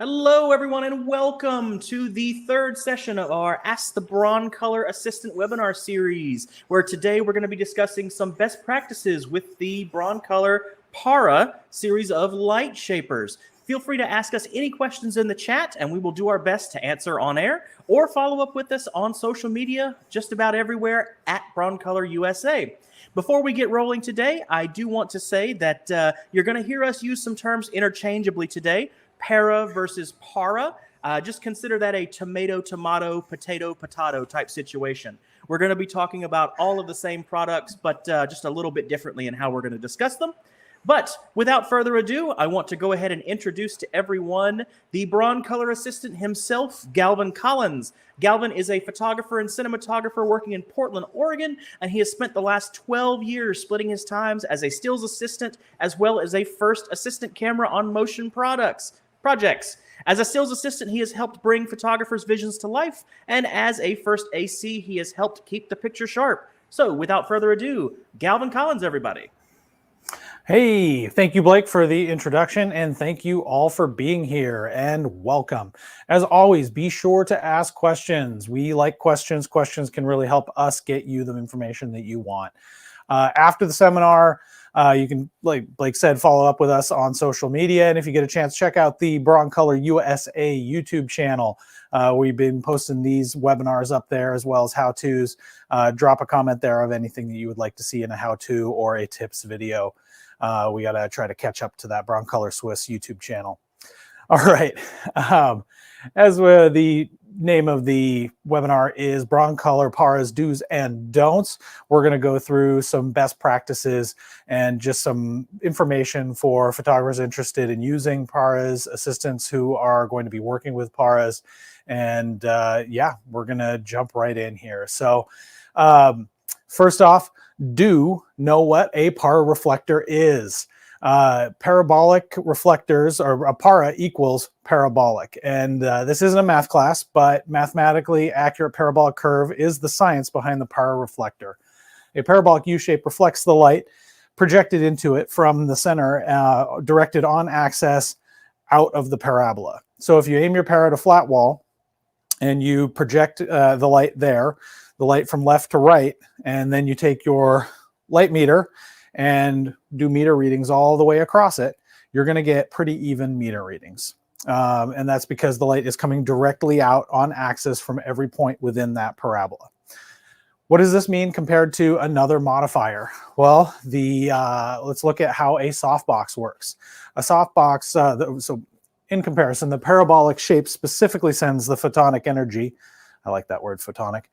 Hello, everyone, and welcome to the third session of our Ask the Broncolor Assistant webinar series, where today we're going to be discussing some best practices with the Broncolor Para series of light shapers. Feel free to ask us any questions in the chat, and we will do our best to answer on air, or follow up with us on social media, just about everywhere at Broncolor USA. Before we get rolling today, I do want to say that you're going to hear us use some terms interchangeably today. Para versus para. Just consider that a tomato, potato type situation. We're going to be talking about all of the same products, but just a little bit differently in how we're going to discuss them. But without further ado, I want to go ahead and introduce to everyone the Broncolor assistant himself, Galvin Collins. Galvin is a photographer and cinematographer working in Portland, Oregon, and he has spent the last 12 years splitting his times as a stills assistant as well as a first assistant camera on motion projects. As a stills assistant, he has helped bring photographers' visions to life, and as a first AC, he has helped keep the picture sharp. So, without further ado, Galvin Collins, everybody. Hey, thank you, Blake, for the introduction, and thank you all for being here, and welcome. As always, be sure to ask questions. We like questions. Questions can really help us get you the information that you want. After the seminar, you can, like Blake said, follow up with us on social media. And if you get a chance, check out the Broncolor USA YouTube channel. We've been posting these webinars up there as well as how-tos. Drop a comment there of anything that you would like to see in a how-to or a tips video. We got to try to catch up to that Broncolor Swiss YouTube channel. All right. As the name of the webinar is Broncolor Para's Do's and Don'ts, we're going to go through some best practices and just some information for photographers interested in using Paras, assistants who are going to be working with Paras. And yeah, we're going to jump right in here. So first off, do know what a para reflector is. Parabolic reflectors, or a para equals parabolic. And this isn't a math class, but mathematically accurate parabolic curve is the science behind the para reflector. A parabolic U-shape reflects the light projected into it from the center, directed on axis out of the parabola. So if you aim your para at a flat wall and you project the light there, the light from left to right, and then you take your light meter and do meter readings all the way across it, you're going to get pretty even meter readings. And that's because the light is coming directly out on axis from every point within that parabola. What does this mean compared to another modifier? Well, let's look at how a softbox works. A softbox, so in comparison, the parabolic shape specifically sends the photonic energy, I like that word, photonic,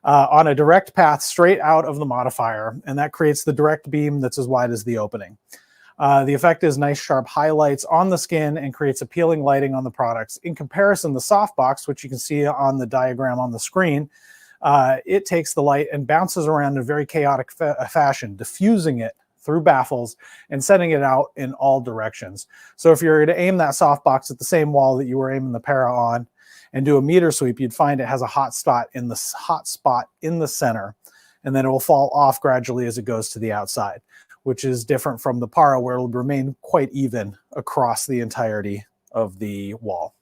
on a direct path straight out of the modifier, and that creates the direct beam that's as wide as the opening. The effect is nice sharp highlights on the skin and creates appealing lighting on the products. In comparison, the softbox, which you can see on the diagram on the screen, it takes the light and bounces around in a very chaotic fashion, diffusing it through baffles and sending it out in all directions. So if you're to aim that softbox at the same wall that you were aiming the para on, and do a meter sweep, you'd find it has a hot spot in the center, and then it will fall off gradually as it goes to the outside, which is different from the para, where it will remain quite even across the entirety of the wall.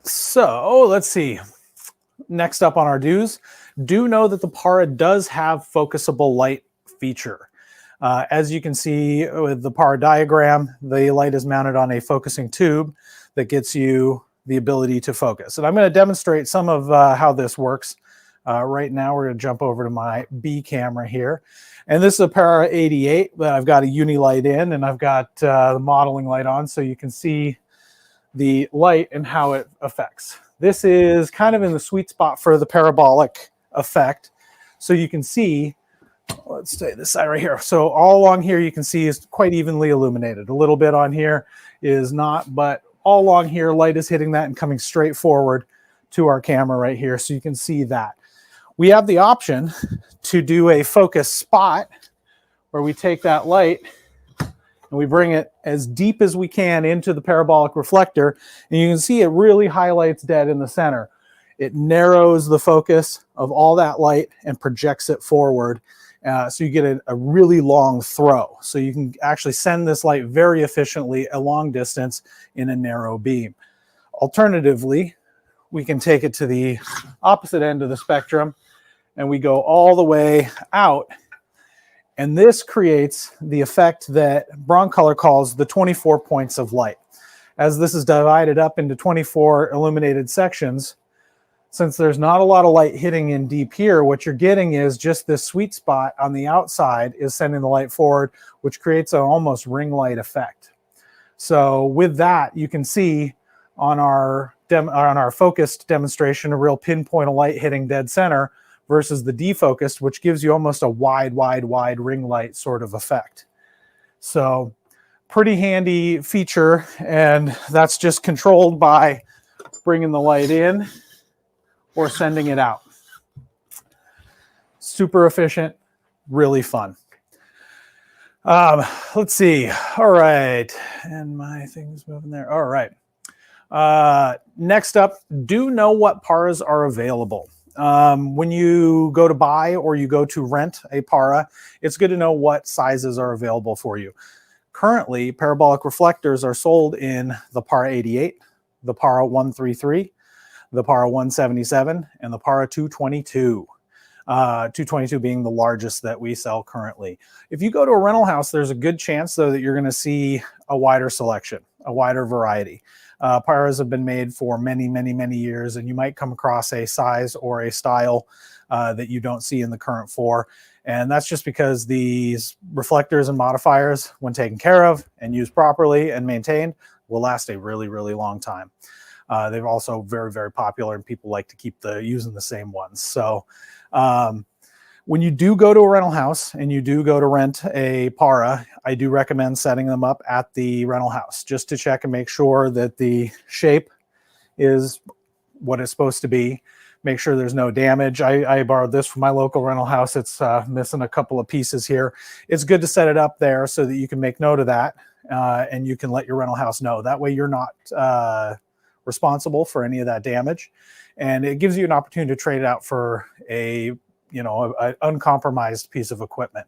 So let's see. Next up on our do's, do know that the para does have focusable light feature. As you can see with the para diagram, the light is mounted on a focusing tube that gets you the ability to focus. And I'm going to demonstrate some of how this works. Right now, we're going to jump over to my B camera here. And this is a Para 88, but I've got a uni light in, and I've got the modeling light on, so you can see the light and how it affects. This is kind of in the sweet spot for the parabolic effect. So you can see, let's say this side right here. So all along here, you can see is quite evenly illuminated. A little bit on here is not, but all along here, light is hitting that and coming straight forward to our camera right here. So you can see that. We have the option to do a focus spot where we take that light and we bring it as deep as we can into the parabolic reflector. And you can see it really highlights dead in the center. It narrows the focus of all that light and projects it forward So you get a really long throw. So you can actually send this light very efficiently a long distance in a narrow beam. Alternatively, we can take it to the opposite end of the spectrum and we go all the way out. And this creates the effect that Broncolor calls the 24 points of light. As this is divided up into 24 illuminated sections, since there's not a lot of light hitting in deep here, what you're getting is just this sweet spot on the outside is sending the light forward, which creates an almost ring light effect. So with that, you can see on our focused demonstration, a real pinpoint of light hitting dead center versus the defocused, which gives you almost a wide ring light sort of effect. So pretty handy feature, and that's just controlled by bringing the light in or sending it out. Super efficient, really fun. Let's see. All right. And my thing's moving there. All right. Next up, do know what paras are available. When you go to buy or you go to rent a para, it's good to know what sizes are available for you. Currently, parabolic reflectors are sold in the Para 88, the Para 133, the Para 177, and the Para 222. 222 being the largest that we sell currently. If you go to a rental house, there's a good chance, though, that you're going to see a wider selection, a wider variety. Paras have been made for many years, and you might come across a size or a style that you don't see in the current four. And that's just because these reflectors and modifiers, when taken care of and used properly and maintained, will last a really long time. They're also very popular, and people like to keep using the same ones. So when you do go to a rental house and you do go to rent a para, I do recommend setting them up at the rental house just to check and make sure that the shape is what it's supposed to be. Make sure there's no damage. I borrowed this from my local rental house. It's missing a couple of pieces here. It's good to set it up there so that you can make note of that, and you can let your rental house know. That way you're not responsible for any of that damage. And it gives you an opportunity to trade it out for an uncompromised piece of equipment.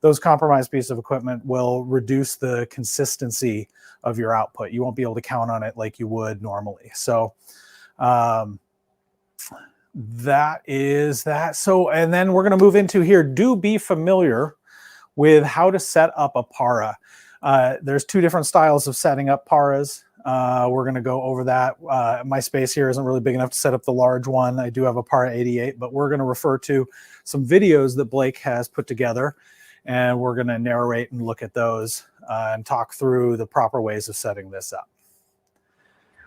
Those compromised pieces of equipment will reduce the consistency of your output. You won't be able to count on it like you would normally. So that is that. So, and then we're going to move into here. Do be familiar with how to set up a para. There's two different styles of setting up paras. We're going to go over that. My space here isn't really big enough to set up the large one. I do have a Para 88, but we're going to refer to some videos that Blake has put together, and we're going to narrate and look at those and talk through the proper ways of setting this up.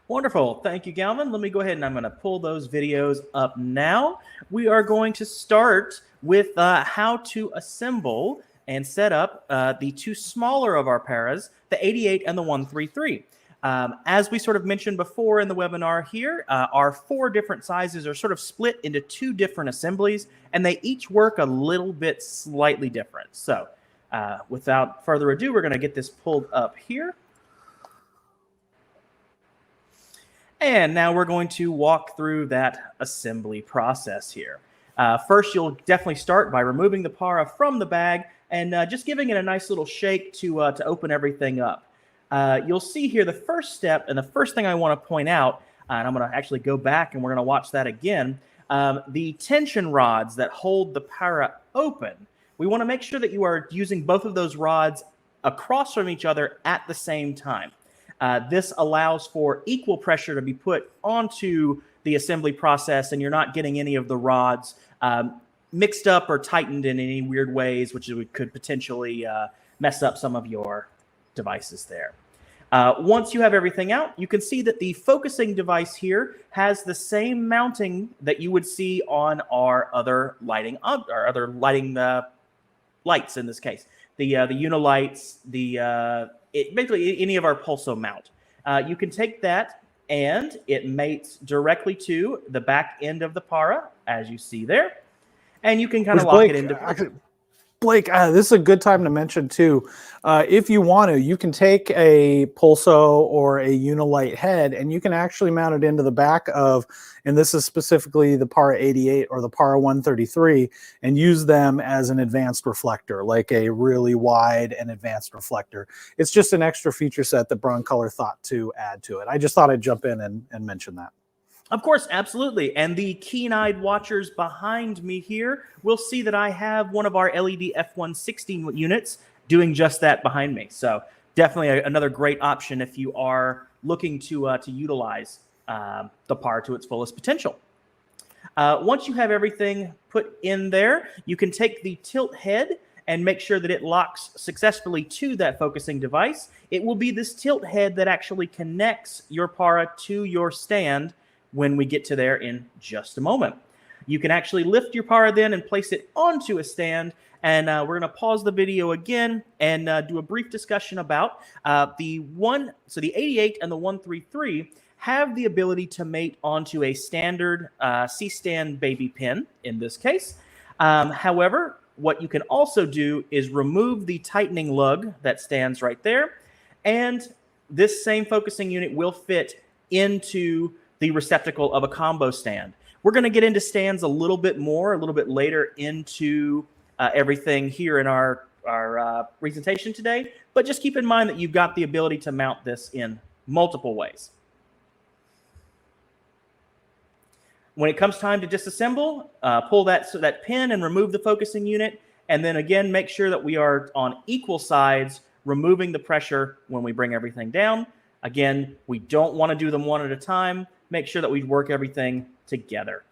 Wonderful. Thank you, Galvin. Let me go ahead and I'm going to pull those videos up now. We are going to start with how to assemble and set up the two smaller of our paras, the 88 and the 133. As we sort of mentioned before in the webinar here, our four different sizes are sort of split into two different assemblies, and they each work a little bit slightly different. So without further ado, we're going to get this pulled up here. And now we're going to walk through that assembly process here. First, you'll definitely start by removing the para from the bag and just giving it a nice little shake to open everything up. You'll see here the first step, and the first thing I want to point out, and I'm going to actually go back and we're going to watch that again, the tension rods that hold the para open. We want to make sure that you are using both of those rods across from each other at the same time. This allows for equal pressure to be put onto the assembly process, and you're not getting any of the rods mixed up or tightened in any weird ways, which could potentially mess up some of your devices there. Once you have everything out, you can see that the focusing device here has the same mounting that you would see on our other lighting, lights in this case. The Unilights, basically any of our pulso mount. You can take that and it mates directly to the back end of the para, as you see there. And you can kind of lock it into... Blake, this is a good time to mention too. If you want to, you can take a Pulso or a Unilight head and you can actually mount it into the back of, and this is specifically the Para 88 or the Para 133, and use them as an advanced reflector, like a really wide and advanced reflector. It's just an extra feature set that Broncolor thought to add to it. I just thought I'd jump in and mention that. Of course, absolutely. And the keen-eyed watchers behind me here will see that I have one of our LED F116 units doing just that behind me. So definitely another great option if you are looking to utilize the Para to its fullest potential. Once you have everything put in there, you can take the tilt head and make sure that it locks successfully to that focusing device. It will be this tilt head that actually connects your Para to your stand when we get to there in just a moment. You can actually lift your Para then and place it onto a stand, and we're going to pause the video again and do a brief discussion about the 88 and the 133 have the ability to mate onto a standard C-stand baby pin in this case. However, what you can also do is remove the tightening lug that stands right there, and this same focusing unit will fit into the receptacle of a combo stand. We're going to get into stands a little bit later into everything here in our presentation today, but just keep in mind that you've got the ability to mount this in multiple ways. When it comes time to disassemble, pull that pin and remove the focusing unit, and then again make sure that we are on equal sides, removing the pressure when we bring everything down. Again, we don't want to do them one at a time. Make sure that we work everything together.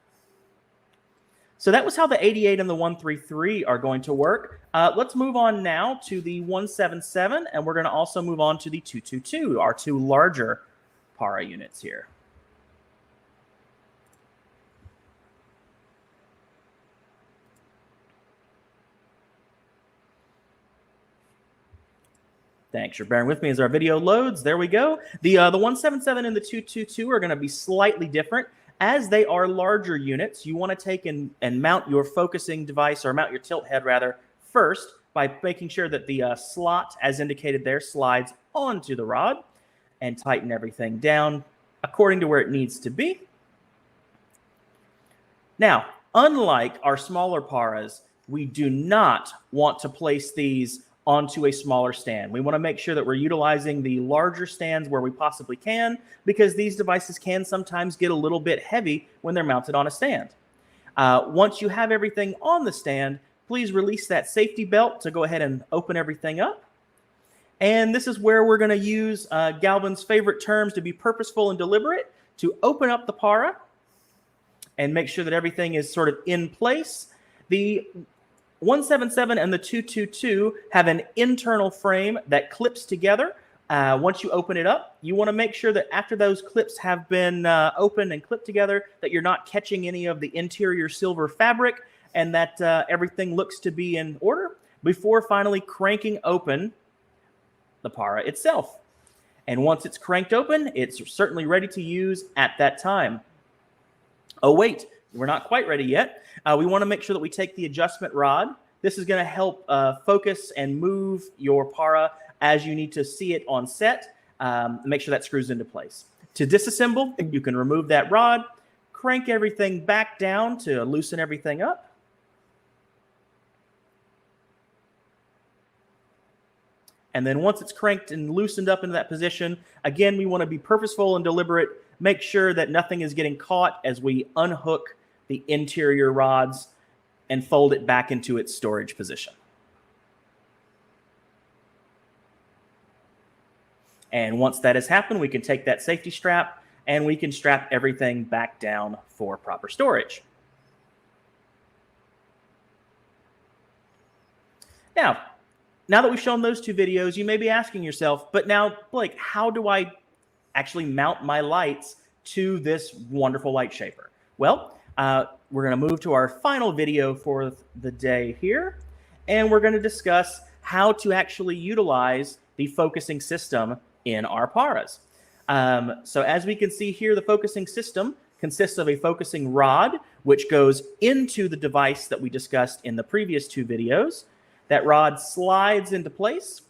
So that was how the 88 and the 133 are going to work. Let's move on now to the 177, and we're going to also move on to the 222, our two larger Para units here. Thanks for bearing with me as our video loads. There we go. The 177 and the 222 are going to be slightly different. As they are larger units, you want to take and mount your focusing device, or mount your tilt head rather, first by making sure that the slot, as indicated there, slides onto the rod, and tighten everything down according to where it needs to be. Now, unlike our smaller Paras, we do not want to place these onto a smaller stand. We want to make sure that we're utilizing the larger stands where we possibly can, because these devices can sometimes get a little bit heavy when they're mounted on a stand. Once you have everything on the stand, please release that safety belt to go ahead and open everything up. And this is where we're going to use Galvin's favorite terms to be purposeful and deliberate to open up the Para and make sure that everything is sort of in place. The 177 and the 222 have an internal frame that clips together. Once you open it up, you want to make sure that after those clips have been opened and clipped together, that you're not catching any of the interior silver fabric, and that everything looks to be in order before finally cranking open the Para itself. And once it's cranked open, it's certainly ready to use at that time. Oh, wait. We're not quite ready yet. We want to make sure that we take the adjustment rod. This is going to help focus and move your Para as you need to see it on set. Make sure that screws into place. To disassemble, you can remove that rod, crank everything back down to loosen everything up. And then once it's cranked and loosened up into that position, again, we want to be purposeful and deliberate. Make sure that nothing is getting caught as we unhook the interior rods and fold it back into its storage position. And once that has happened, we can take that safety strap and we can strap everything back down for proper storage. Now that we've shown those two videos, you may be asking yourself, but now, Blake, how do I actually mount my lights to this wonderful light shaper? Well, we're going to move to our final video for the day here, and we're going to discuss how to actually utilize the focusing system in our Paras. So as we can see here, the focusing system consists of a focusing rod, which goes into the device that we discussed in the previous two videos. That rod slides into place,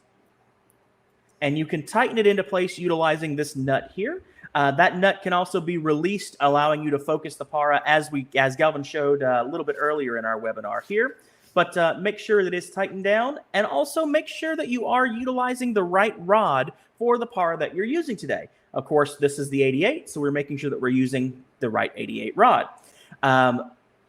and you can tighten it into place utilizing this nut here. That nut can also be released, allowing you to focus the para as Galvin showed a little bit earlier in our webinar here. But make sure that it's tightened down, and also make sure that you are utilizing the right rod for the para that you're using today. Of course, this is the 88, so we're making sure that we're using the right 88 rod.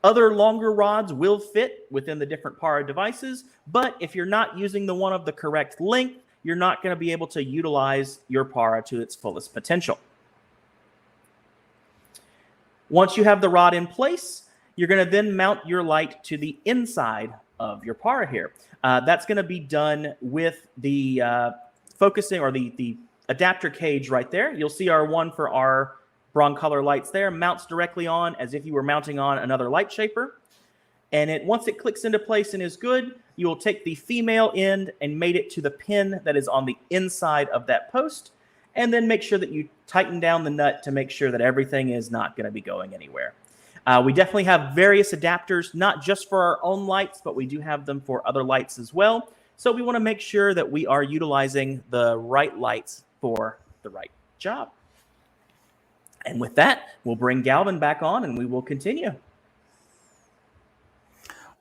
Other longer rods will fit within the different para devices, but if you're not using the one of the correct length, you're not going to be able to utilize your para to its fullest potential. Once you have the rod in place, you're going to then mount your light to the inside of your para here. That's going to be done with the focusing or the adapter cage right there. You'll see our one for our Broncolor lights there mounts directly on as if you were mounting on another light shaper. And once it clicks into place and is good, you will take the female end and mate it to the pin that is on the inside of that post, and then make sure that you tighten down the nut to make sure that everything is not going to be going anywhere. We definitely have various adapters, not just for our own lights, but we do have them for other lights as well. So we want to make sure that we are utilizing the right lights for the right job. And with that, we'll bring Galvin back on and we will continue.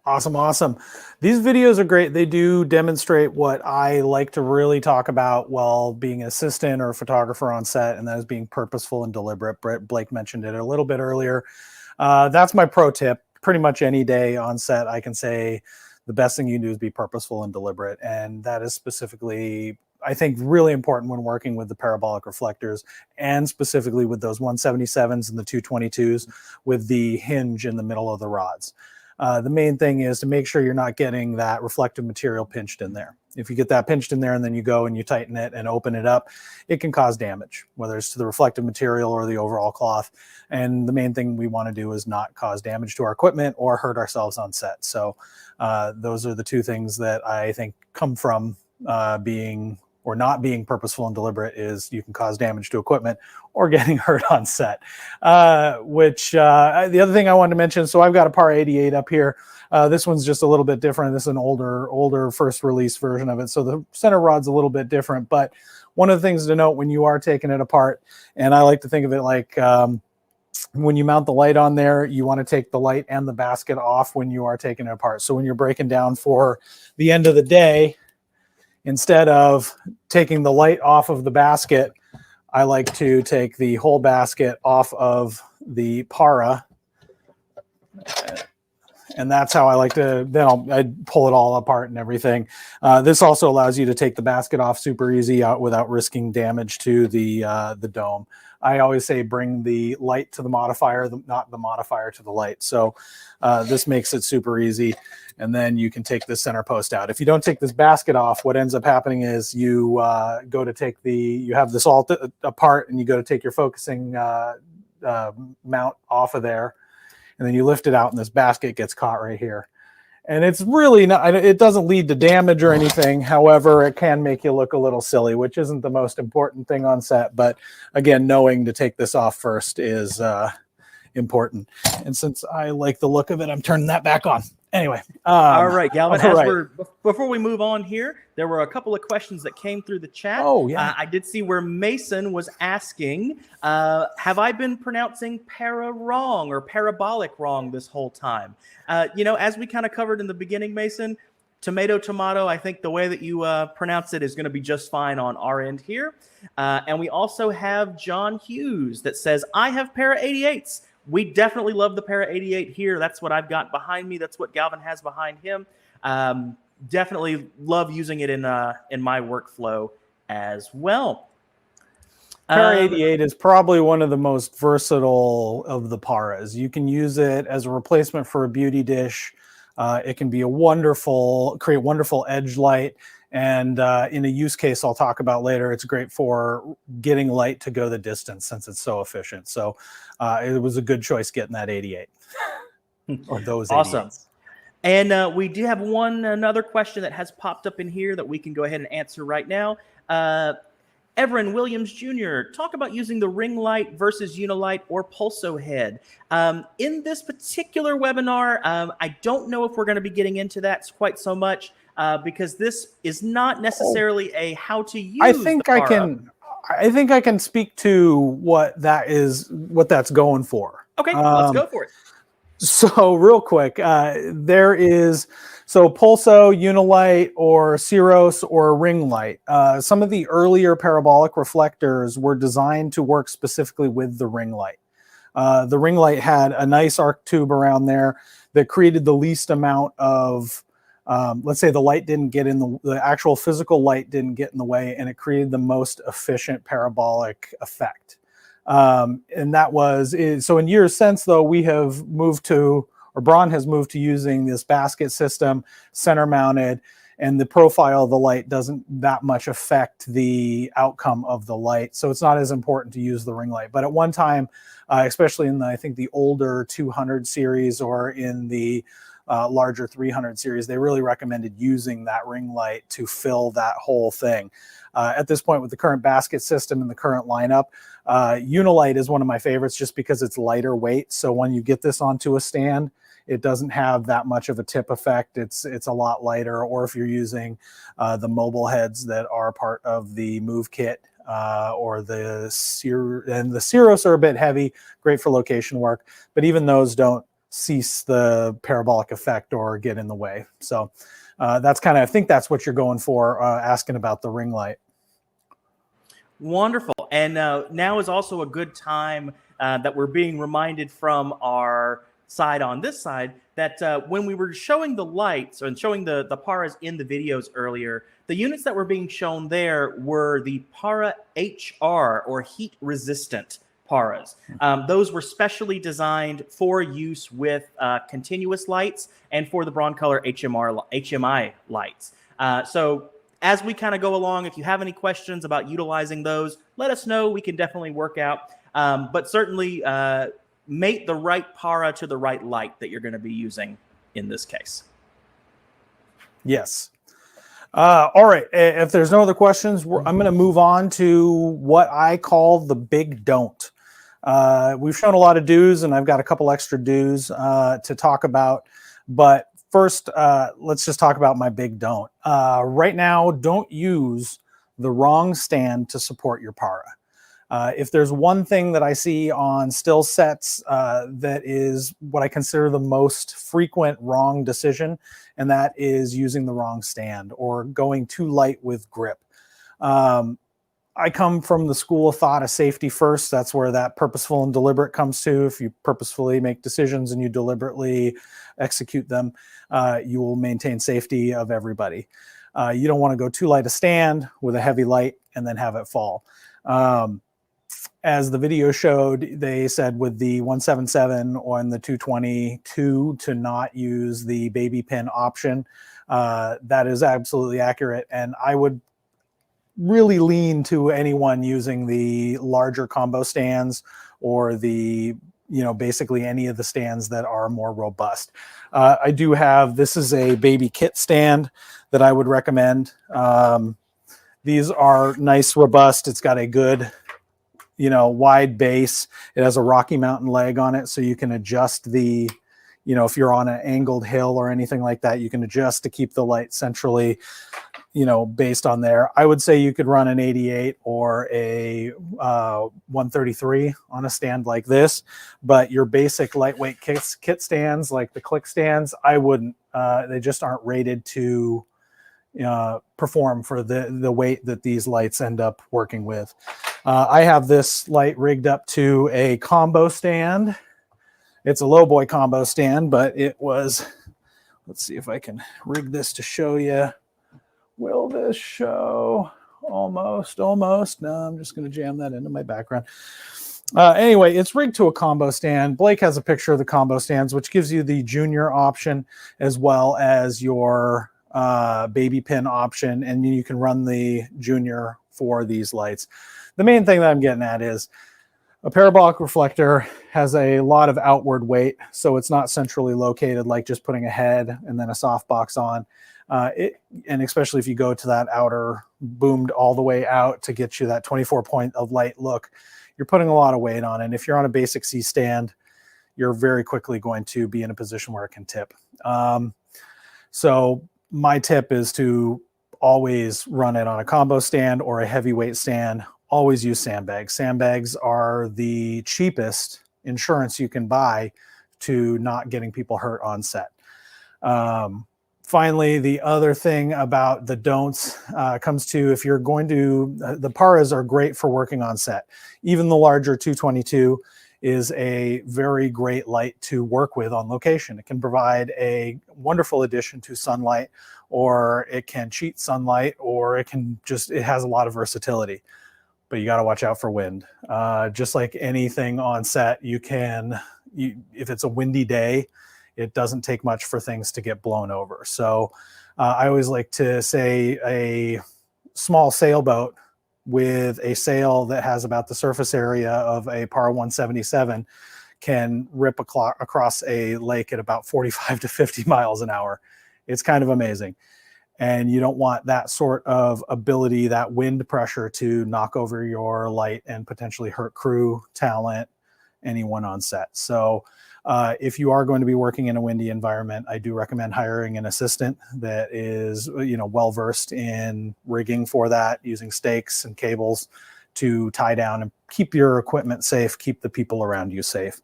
Awesome. These videos are great. They do demonstrate what I like to really talk about while being an assistant or a photographer on set, and that is being purposeful and deliberate. Blake mentioned it a little bit earlier. That's my pro tip. Pretty much any day on set, I can say the best thing you can do is be purposeful and deliberate. And that is specifically, I think, really important when working with the parabolic reflectors, and specifically with those 177s and the 222s with the hinge in the middle of the rods. The main thing is to make sure you're not getting that reflective material pinched in there. If you get that pinched in there and then you go and you tighten it and open it up, it can cause damage, whether it's to the reflective material or the overall cloth. And the main thing we want to do is not cause damage to our equipment or hurt ourselves on set. So those are the two things that I think come from being or not being purposeful and deliberate, is you can cause damage to equipment or getting hurt on set. The other thing I wanted to mention, so I've got a Par 88 up here. This one's just a little bit different. This is an older first release version of it. So the center rod's a little bit different, but one of the things to note when you are taking it apart, and I like to think of it like when you mount the light on there, you want to take the light and the basket off when you are taking it apart. So when you're breaking down for the end of the day, instead of taking the light off of the basket, I like to take the whole basket off of the para. And that's how I like to, then I'd pull it all apart and everything. This also allows you to take the basket off super easy without risking damage to the dome. I always say bring the light to the modifier, not the modifier to the light. So this makes it super easy. And then you can take the center post out. If you don't take this basket off, what ends up happening is you go to take you have this all apart, and you go to take your focusing mount off of there, and then you lift it out and this basket gets caught right here. And it's really not, it doesn't lead to damage or anything. However, it can make you look a little silly, which isn't the most important thing on set. But again, knowing to take this off first is important. And since I like the look of it, I'm turning that back on. Anyway. All right, Galvin, right. Before we move on here, there were a couple of questions that came through the chat. Oh, yeah. I did see where Mason was asking, have I been pronouncing para wrong or parabolic wrong this whole time? As we kind of covered in the beginning, Mason, tomato, I think the way that you pronounce it is going to be just fine on our end here. And we also have John Hughes that says, I have para 88s. We definitely love the Para 88 here. That's what I've got behind me. That's what Galvin has behind him. Definitely love using it in my workflow as well. Para 88 is probably one of the most versatile of the paras. You can use it as a replacement for a beauty dish. It can be create wonderful edge light. And in a use case I'll talk about later, it's great for getting light to go the distance since it's so efficient. So it was a good choice getting that 88 or those 88s. Awesome. And we do have another question that has popped up in here that we can go ahead and answer right now. Everin Williams Jr., talk about using the ring light versus Unilight or Pulso head. In this particular webinar, I don't know if we're going to be getting into that quite so much. because this is not necessarily a how to use I think the I para. can. I think I can speak to what that's going for. Okay, let's go for it. So real quick, there is Pulso, Unilight, or Ceros, or Ring Light. Some of the earlier parabolic reflectors were designed to work specifically with the ring light. The ring light had a nice arc tube around there that created the least amount of, let's say the light didn't get in the actual physical light didn't get in the way, and it created the most efficient parabolic effect. And that was so in years since, though, we have moved to, or Braun has moved to using this basket system, center mounted, and the profile of the light doesn't that much affect the outcome of the light. So it's not as important to use the ring light. But at one time, especially in I think the older 200 series or in the larger 300 series, they really recommended using that ring light to fill that whole thing. At this point, with the current basket system and the current lineup, Unilight is one of my favorites just because it's lighter weight. So when you get this onto a stand, it doesn't have that much of a tip effect. It's a lot lighter. Or if you're using the mobile heads that are part of the Move Kit, or the Ceros are a bit heavy, great for location work, but even those don't cease the parabolic effect or get in the way. So that's kind of, I think that's what you're going for, asking about the ring light. Wonderful. And now is also a good time that we're being reminded from our side on this side that when we were showing the lights and showing the paras in the videos earlier, the units that were being shown there were the Para HR, or heat resistant paras. Those were specially designed for use with continuous lights and for the Broncolor HMI lights. So as we kind of go along, if you have any questions about utilizing those, let us know. We can definitely work out. But certainly mate the right para to the right light that you're going to be using in this case. Yes. All right. If there's no other questions, I'm going to move on to what I call the big don't. We've shown a lot of do's, and I've got a couple extra do's to talk about. But first, let's just talk about my big don't. Right now, don't use the wrong stand to support your para. If there's one thing that I see on still sets that is what I consider the most frequent wrong decision, and that is using the wrong stand or going too light with grip. I come from the school of thought of safety first. That's where that purposeful and deliberate comes to. If you purposefully make decisions and you deliberately execute them, you will maintain safety of everybody. You don't want to go too light a stand with a heavy light and then have it fall. As the video showed, they said with the 177 or the 222 to not use the baby pin option. That is absolutely accurate. And I would really lean to anyone using the larger combo stands or the, basically any of the stands that are more robust. I do have, this is a baby kit stand that I would recommend. These are nice, robust. It's got a good, wide base. It has a Rocky Mountain leg on it, so you can adjust the, if you're on an angled hill or anything like that, you can adjust to keep the light centrally, based on there. I would say you could run an 88 or a 133 on a stand like this, but your basic lightweight kit stands, like the click stands, I wouldn't. They just aren't rated to perform for the weight that these lights end up working with. I have this light rigged up to a combo stand. It's a low boy combo stand, but it was, let's see if I can rig this to show you. Will this show? Almost. No, I'm just going to jam that into my background. Anyway, it's rigged to a combo stand. Blake has a picture of the combo stands, which gives you the junior option as well as your baby pin option, and you can run the junior for these lights. The main thing that I'm getting at is a parabolic reflector has a lot of outward weight, so it's not centrally located like just putting a head and then a softbox on. And especially if you go to that outer boomed all the way out to get you that 24 point of light look, you're putting a lot of weight on it. And if you're on a basic C stand, you're very quickly going to be in a position where it can tip. So my tip is to always run it on a combo stand or a heavyweight stand. Always use sandbags. Sandbags are the cheapest insurance you can buy to not getting people hurt on set. Finally, the other thing about the don'ts comes to if you're going to, the paras are great for working on set. Even the larger 222 is a very great light to work with on location. It can provide a wonderful addition to sunlight, or it can cheat sunlight, or it has a lot of versatility. But you got to watch out for wind. Just like anything on set, if it's a windy day, it doesn't take much for things to get blown over. So I always like to say a small sailboat with a sail that has about the surface area of a Par 177 can rip across a lake at about 45 to 50 miles an hour. It's kind of amazing. And you don't want that sort of ability, that wind pressure, to knock over your light and potentially hurt crew, talent, anyone on set. So if you are going to be working in a windy environment, I do recommend hiring an assistant that is, well-versed in rigging for that, using stakes and cables to tie down and keep your equipment safe, keep the people around you safe.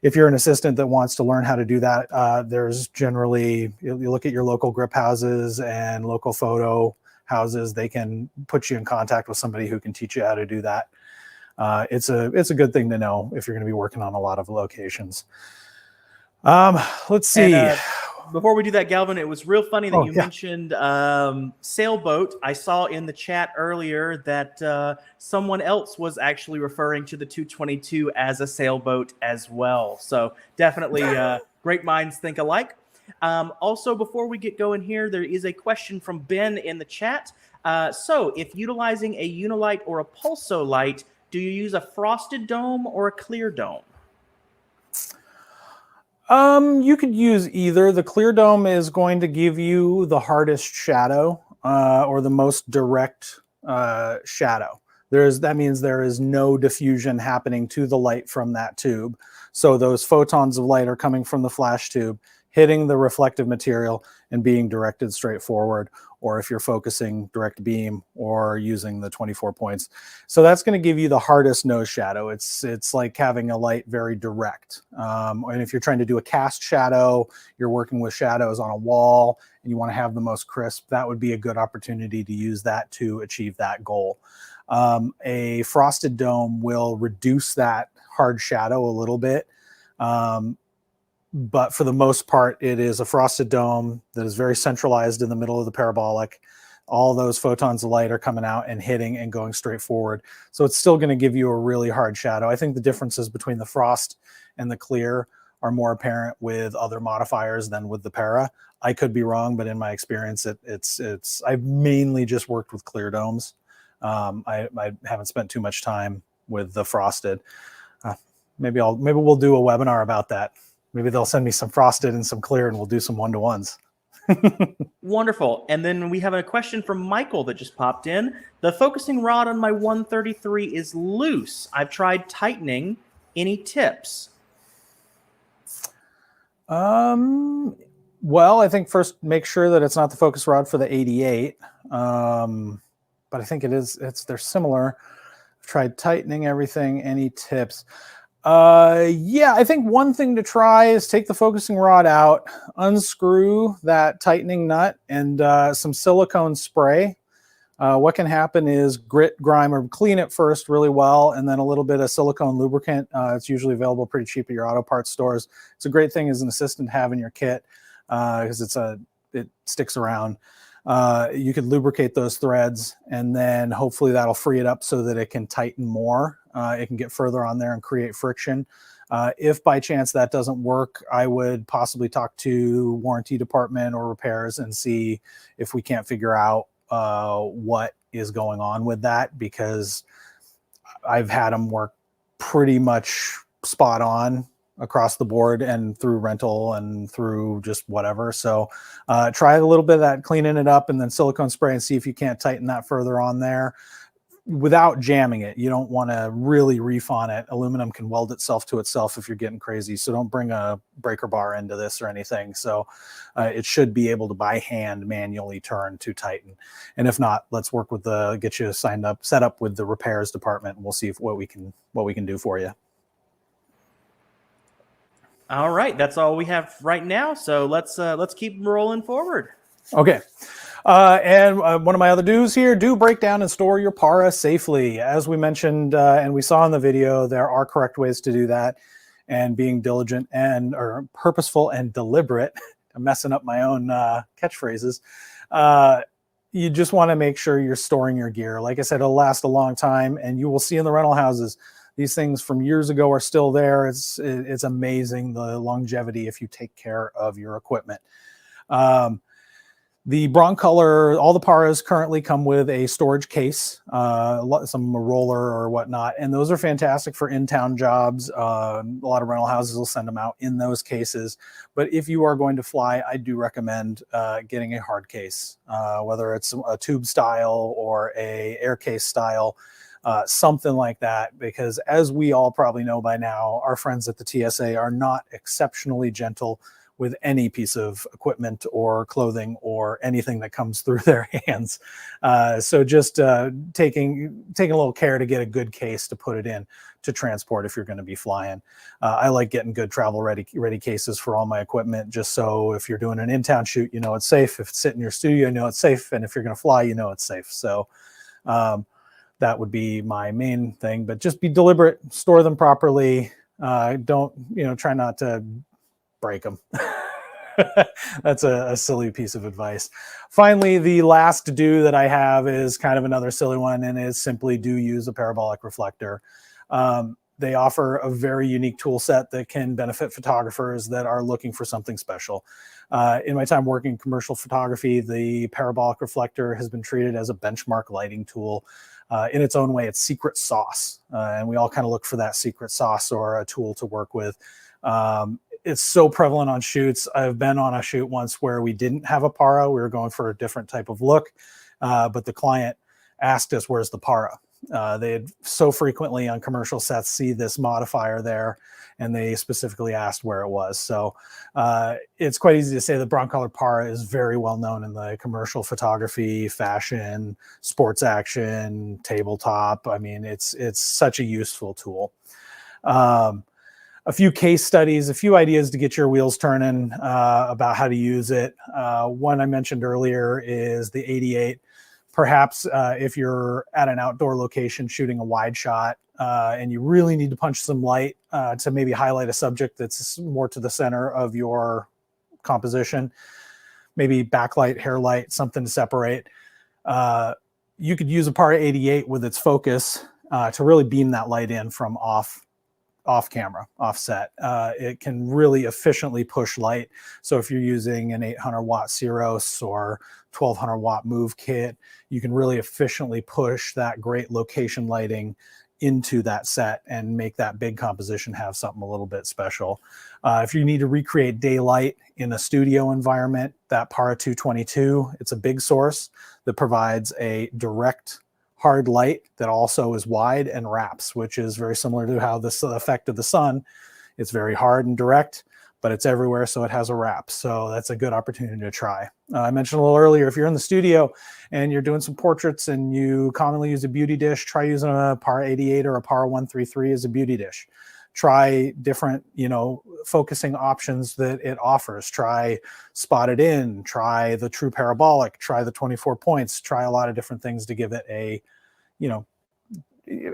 If you're an assistant that wants to learn how to do that, there's generally, you look at your local grip houses and local photo houses, they can put you in contact with somebody who can teach you how to do that. It's a good thing to know if you're going to be working on a lot of locations. Let's see. And, before we do that, Galvin, it was real funny that you mentioned sailboat. I saw in the chat earlier that someone else was actually referring to the 222 as a sailboat as well. So definitely great minds think alike. Also, before we get going here, there is a question from Ben in the chat. So if utilizing a Unilight or a Pulso light, do you use a frosted dome or a clear dome? You could use either. The clear dome is going to give you the hardest shadow, or the most direct shadow. That means there is no diffusion happening to the light from that tube. So those photons of light are coming from the flash tube, hitting the reflective material and being directed straight forward, or if you're focusing direct beam or using the 24 points. So that's going to give you the hardest nose shadow. It's like having a light very direct. And if you're trying to do a cast shadow, you're working with shadows on a wall and you want to have the most crisp, that would be a good opportunity to use that to achieve that goal. A frosted dome will reduce that hard shadow a little bit. But for the most part, it is a frosted dome that is very centralized in the middle of the parabolic. All those photons of light are coming out and hitting and going straight forward. So it's still going to give you a really hard shadow. I think the differences between the frost and the clear are more apparent with other modifiers than with the para. I could be wrong, but in my experience, I've mainly just worked with clear domes. I haven't spent too much time with the frosted. Maybe we'll do a webinar about that. Maybe they'll send me some frosted and some clear and we'll do some one-to-ones. Wonderful. And then we have a question from Michael that just popped in. The focusing rod on my 133 is loose. I've tried tightening. Any tips? Well, I think first make sure that it's not the focus rod for the 88. But I think they're similar. I've tried tightening everything. Any tips? Yeah, I think one thing to try is take the focusing rod out, unscrew that tightening nut, and some silicone spray. What can happen is grit, grime, or clean it first really well, and then a little bit of silicone lubricant. It's usually available pretty cheap at your auto parts stores. It's a great thing as an assistant to have in your kit because it sticks around. You could lubricate those threads, and then hopefully that'll free it up so that it can tighten more. It can get further on there and create friction. If by chance that doesn't work, I would possibly talk to warranty department or repairs and see if we can't figure out what is going on with that, because I've had them work pretty much spot on across the board and through rental and through just whatever. So try a little bit of that, cleaning it up, and then silicone spray and see if you can't tighten that further on there. without jamming it. You don't want to really reef on it. Aluminum can weld itself to itself if you're getting crazy. So don't bring a breaker bar into this or anything. So it should be able to by hand manually turn to tighten. And if not, let's work with get you set up with the repairs department, and we'll see what we can do for you. All right, that's all we have right now. So let's keep rolling forward. Okay. And one of my other do's here, do break down and store your para safely. As we mentioned, and we saw in the video, there are correct ways to do that, and being diligent or purposeful and deliberate. I'm messing up my own catchphrases. You just want to make sure you're storing your gear. Like I said, it'll last a long time, and you will see in the rental houses, these things from years ago are still there. It's amazing, the longevity if you take care of your equipment. The Broncolor, all the paras currently come with a storage case, some roller or whatnot, and those are fantastic for in-town jobs. A lot of rental houses will send them out in those cases. But if you are going to fly, I do recommend getting a hard case, whether it's a tube style or a air case style, something like that, because as we all probably know by now, our friends at the TSA are not exceptionally gentle with any piece of equipment or clothing or anything that comes through their hands. So just taking a little care to get a good case to put it in to transport if you're going to be flying. I like getting good travel ready cases for all my equipment, just so if you're doing an in-town shoot, you know it's safe. If it's sitting in your studio, you know it's safe. And if you're going to fly, you know it's safe. So that would be my main thing, but just be deliberate, store them properly. Don't, try not to break them. That's a silly piece of advice. Finally, the last do that I have is kind of another silly one, and is simply do use a parabolic reflector. They offer a very unique tool set that can benefit photographers that are looking for something special. In my time working commercial photography, the parabolic reflector has been treated as a benchmark lighting tool. In its own way, it's secret sauce. And we all kind of look for that secret sauce or a tool to work with. It's so prevalent on shoots. I've been on a shoot once where we didn't have a para. We were going for a different type of look, but the client asked us, where's the para? They had so frequently on commercial sets see this modifier there, and they specifically asked where it was. So it's quite easy to say the Broncolor para is very well known in the commercial photography, fashion, sports action, tabletop. I mean, it's such a useful tool. A few case studies, a few ideas to get your wheels turning about how to use it. One I mentioned earlier is the 88. Perhaps if you're at an outdoor location shooting a wide shot and you really need to punch some light to maybe highlight a subject that's more to the center of your composition, maybe backlight, hair light, something to separate. You could use a Para 88 with its focus to really beam that light in from off camera, offset. It can really efficiently push light. So if you're using an 800 watt Ceros or 1200 watt move kit, you can really efficiently push that great location lighting into that set and make that big composition have something a little bit special. If you need to recreate daylight in a studio environment, that Para 222, it's a big source that provides a direct hard light that also is wide and wraps, which is very similar to how this effect of the sun. It's very hard and direct, but it's everywhere, so it has a wrap. So that's a good opportunity to try. I mentioned a little earlier, if you're in the studio and you're doing some portraits and you commonly use a beauty dish, try using a Para 88 or a Para 133 as a beauty dish. Try different, focusing options that it offers. Try spotted in, try the true parabolic, try the 24 points, try a lot of different things to give it a,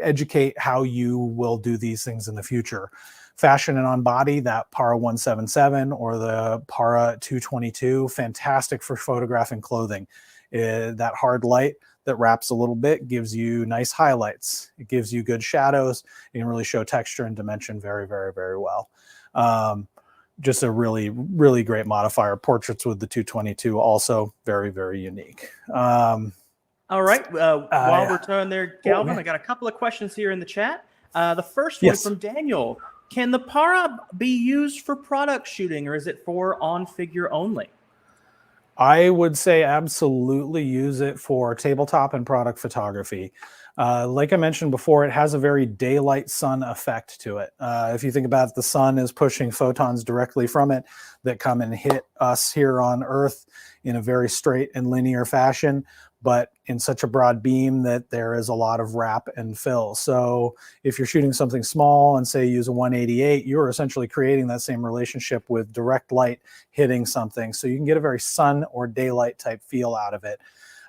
educate how you will do these things in the future. Fashion and on body, that Para 177 or the Para 222, fantastic for photographing clothing. That hard light that wraps a little bit gives you nice highlights. It gives you good shadows. You can really show texture and dimension very, very, very well. Just a really, really great modifier. Portraits with the 222 also very, very unique. All right. While we're turning there, Galvin, I got a couple of questions here in the chat. The first one from Daniel. Can the Para be used for product shooting, or is it for on figure only? I would say absolutely use it for tabletop and product photography. Like I mentioned before, it has a very daylight sun effect to it. If you think about it, the sun is pushing photons directly from it that come and hit us here on Earth in a very straight and linear fashion, but in such a broad beam that there is a lot of wrap and fill. So if you're shooting something small and say use a 188, you're essentially creating that same relationship with direct light hitting something. So you can get a very sun or daylight type feel out of it.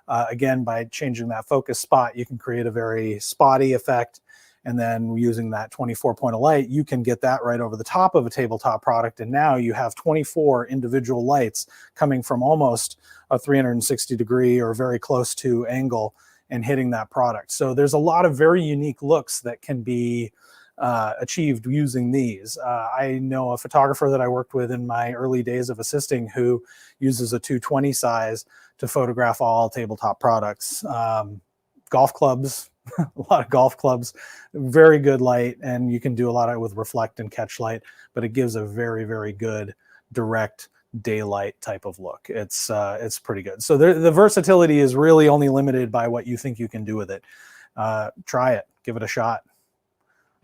Again, by changing that focus spot, you can create a very spotty effect. And then using that 24 point of light, you can get that right over the top of a tabletop product. And now you have 24 individual lights coming from almost a 360 degree or very close to angle and hitting that product. So there's a lot of very unique looks that can be achieved using these. I know a photographer that I worked with in my early days of assisting who uses a 220 size to photograph all tabletop products. Golf clubs, a lot of golf clubs, very good light, and you can do a lot of it with reflect and catch light, but it gives a very, very good direct daylight type of look. It's pretty good. So the versatility is really only limited by what you think you can do with it. Try it, give it a shot.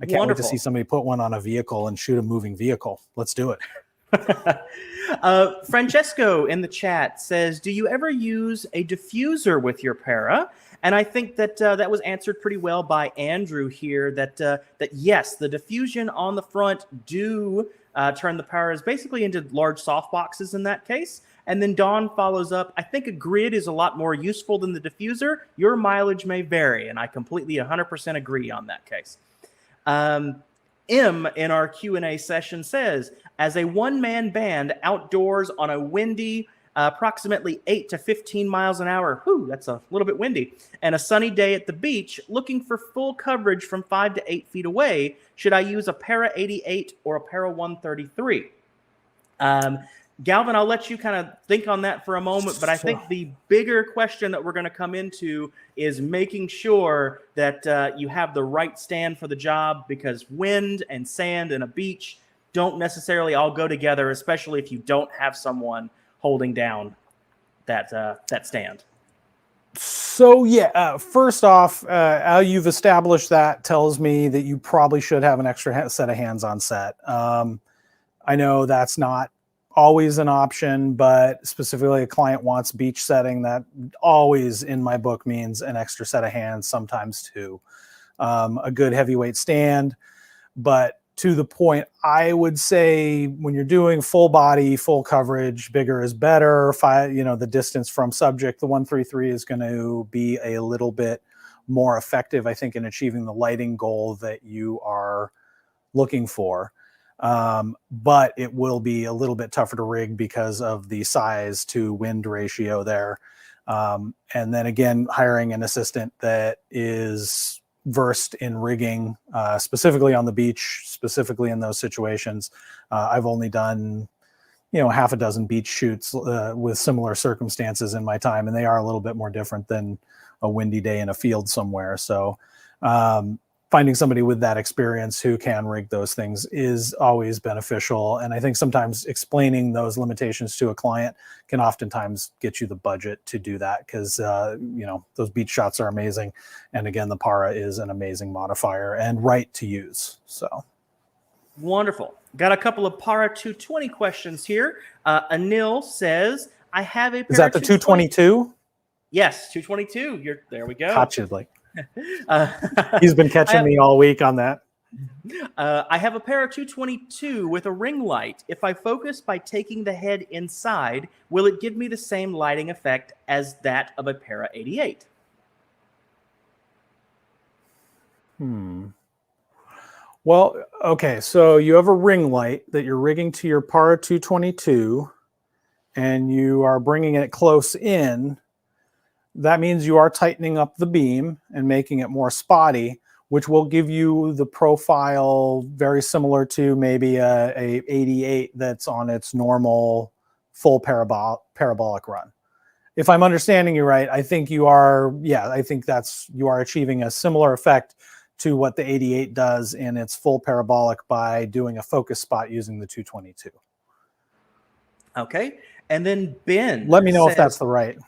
I can't wait to see somebody put one on a vehicle and shoot a moving vehicle. Let's do it. Francesco in the chat says, do you ever use a diffuser with your para? And I think that that was answered pretty well by Andrew here, that yes, the diffusion on the front do turn the paras basically into large soft boxes in that case. And then Dawn follows up, I think a grid is a lot more useful than the diffuser. Your mileage may vary, and I completely 100% agree on that case. M in our Q&A session says, as a one-man band outdoors on a windy, approximately 8 to 15 miles an hour, whew, that's a little bit windy, and a sunny day at the beach, looking for full coverage from 5 to 8 feet away, should I use a Para 88 or a Para 133? Galvin, I'll let you kind of think on that for a moment, but I think the bigger question that we're going to come into is making sure that you have the right stand for the job, because wind and sand and a beach don't necessarily all go together, especially if you don't have someone holding down that stand. So yeah, first off, how you've established that tells me that you probably should have an extra set of hands on set. I know that's not always an option, but specifically a client wants beach setting, that always in my book means an extra set of hands, sometimes two. A good heavyweight stand, but to the point, I would say when you're doing full body, full coverage, bigger is better. The distance from subject, the 133 is going to be a little bit more effective, I think, in achieving the lighting goal that you are looking for. But it will be a little bit tougher to rig because of the size to wind ratio there. And then again, hiring an assistant that is versed in rigging, specifically on the beach, specifically in those situations. I've only done, half a dozen beach shoots with similar circumstances in my time, and they are a little bit more different than a windy day in a field somewhere. So finding somebody with that experience who can rig those things is always beneficial. And I think sometimes explaining those limitations to a client can oftentimes get you the budget to do that, because, those beach shots are amazing. And again, the para is an amazing modifier and right to use. So wonderful. Got a couple of Para 220 questions here. Anil says, I have a Para. Is that the 222? Yes, 222. There we go. Caught you, Blake. He's been catching me all week on that. I have a Para 222 with a ring light. If I focus by taking the head inside, will it give me the same lighting effect as that of a Para 88? Well, okay, so you have a ring light that you're rigging to your Para 222, and you are bringing it close in. That means you are tightening up the beam and making it more spotty, which will give you the profile very similar to maybe a 88 that's on its normal full parabolic run. If I'm understanding you right, I think you are, you are achieving a similar effect to what the 88 does in its full parabolic by doing a focus spot using the 222. Okay. And then Ben Let me know if says, that's the right.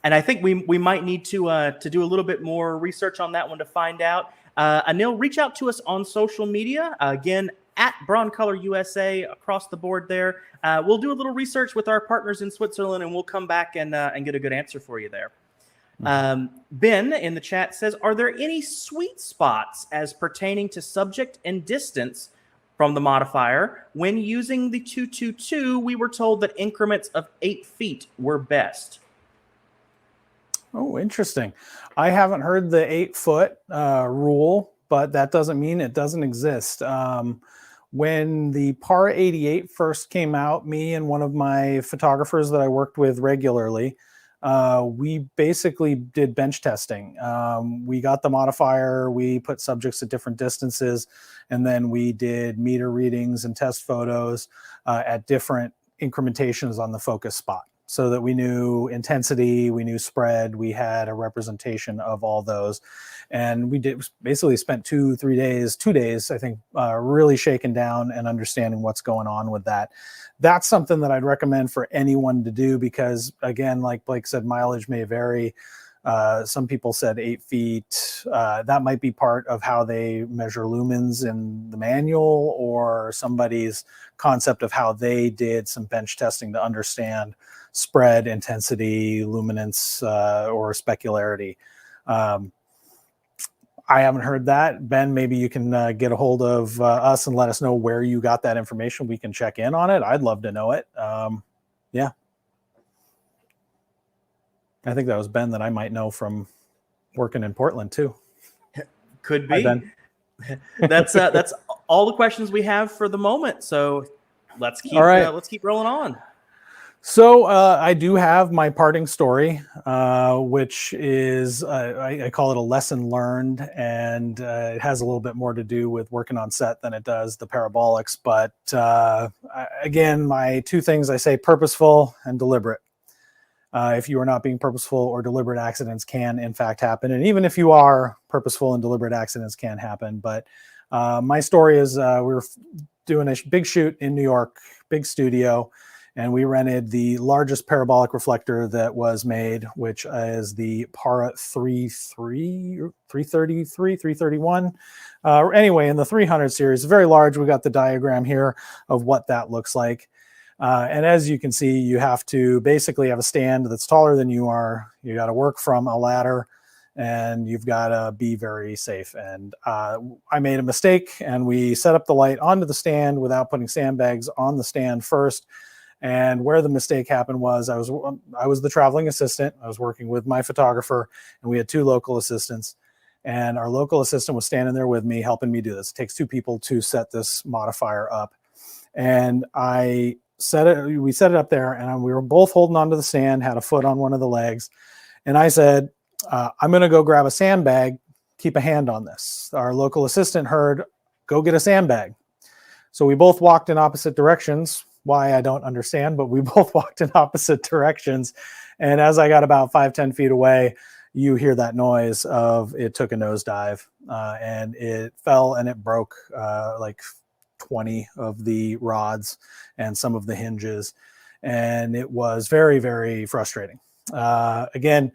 and I think we might need to do a little bit more research on that one to find out. Anil, reach out to us on social media. Again, at Broncolor USA across the board there. We'll do a little research with our partners in Switzerland, and we'll come back and get a good answer for you there. Ben in the chat says, are there any sweet spots as pertaining to subject and distance from the modifier? When using the 222, we were told that increments of 8 feet were best. Oh, interesting. I haven't heard the 8-foot rule, but that doesn't mean it doesn't exist. When the Par 88 first came out, me and one of my photographers that I worked with regularly, we basically did bench testing. We got the modifier, we put subjects at different distances, and then we did meter readings and test photos at different incrementations on the focus spot, so that we knew intensity, we knew spread, we had a representation of all those. And we did basically spent 2 days, I think, really shaking down and understanding what's going on with that. That's something that I'd recommend for anyone to do, because again, like Blake said, mileage may vary. Some people said 8 feet. That might be part of how they measure lumens in the manual, or somebody's concept of how they did some bench testing to understand spread, intensity, luminance, or specularity. I haven't heard that. Ben, maybe you can get a hold of us and let us know where you got that information. We can check in on it. I'd love to know it. Yeah. I think that was Ben that I might know from working in Portland too. Could be. Hi, Ben. That's all the questions we have for the moment. So let's keep rolling on. So I do have my parting story, which is, I call it a lesson learned, and it has a little bit more to do with working on set than it does the parabolics. But again, my 2 things I say: purposeful and deliberate. If you are not being purposeful or deliberate, accidents can in fact happen. And even if you are purposeful and deliberate, accidents can happen. But my story is we were doing a big shoot in New York, big studio, and we rented the largest parabolic reflector that was made, which is the Para 331. Anyway, in the 300 series, very large. We got the diagram here of what that looks like. And as you can see, you have to basically have a stand that's taller than you are. You got to work from a ladder, and you've got to be very safe. And I made a mistake, and we set up the light onto the stand without putting sandbags on the stand first. And where the mistake happened was I was the traveling assistant. I was working with my photographer, and we had 2 local assistants. And our local assistant was standing there with me, helping me do this. It takes 2 people to set this modifier up. And we set it up there, and we were both holding onto the stand, had a foot on one of the legs. And I said, I'm going to go grab a sandbag, keep a hand on this. Our local assistant heard, go get a sandbag. So we both walked in opposite directions. Why, I don't understand, but we both walked in opposite directions. And as I got about 5-10 feet away, you hear that noise of it took a nosedive, and it fell and it broke like 20 of the rods and some of the hinges. And it was very, very frustrating. Again,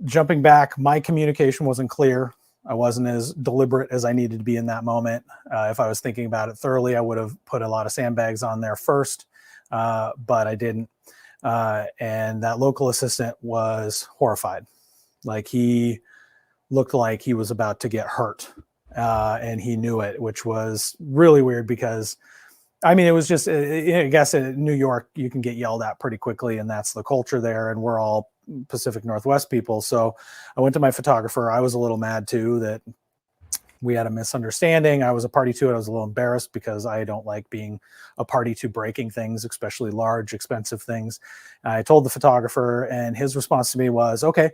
jumping back, my communication wasn't clear. I wasn't as deliberate as I needed to be in that moment. If I was thinking about it thoroughly, I would have put a lot of sandbags on there first, but I didn't. And that local assistant was horrified. Like, he looked like he was about to get hurt, and he knew it, which was really weird because, I mean, it was just, I guess in New York, you can get yelled at pretty quickly, and that's the culture there. And we're all Pacific Northwest people. So I went to my photographer. I was a little mad too that we had a misunderstanding. I was a party to it. I was a little embarrassed because I don't like being a party to breaking things, especially large, expensive things. I told the photographer, and his response to me was, okay,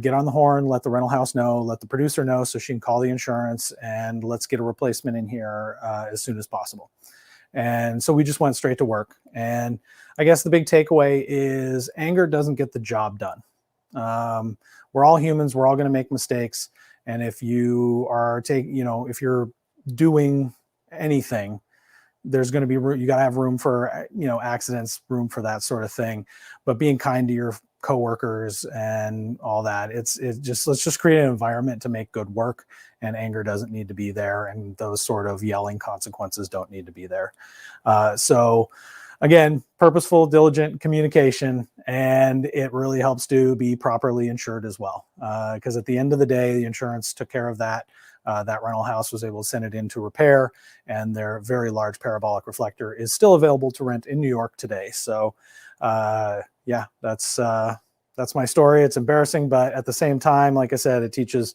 get on the horn, let the rental house know, let the producer know so she can call the insurance, and let's get a replacement in here as soon as possible. And so we just went straight to work. And I guess the big takeaway is anger doesn't get the job done. We're all humans. We're all going to make mistakes. And if you are if you're doing anything, there's going to be you got to have room for, accidents, room for that sort of thing. But being kind to your coworkers and all that, let's just create an environment to make good work, and anger doesn't need to be there, and those sort of yelling consequences don't need to be there. So again, purposeful, diligent communication, and it really helps to be properly insured as well. Because at the end of the day, the insurance took care of that. That rental house was able to send it into repair, and their very large parabolic reflector is still available to rent in New York today. So yeah, that's my story. It's embarrassing, but at the same time, like I said, it teaches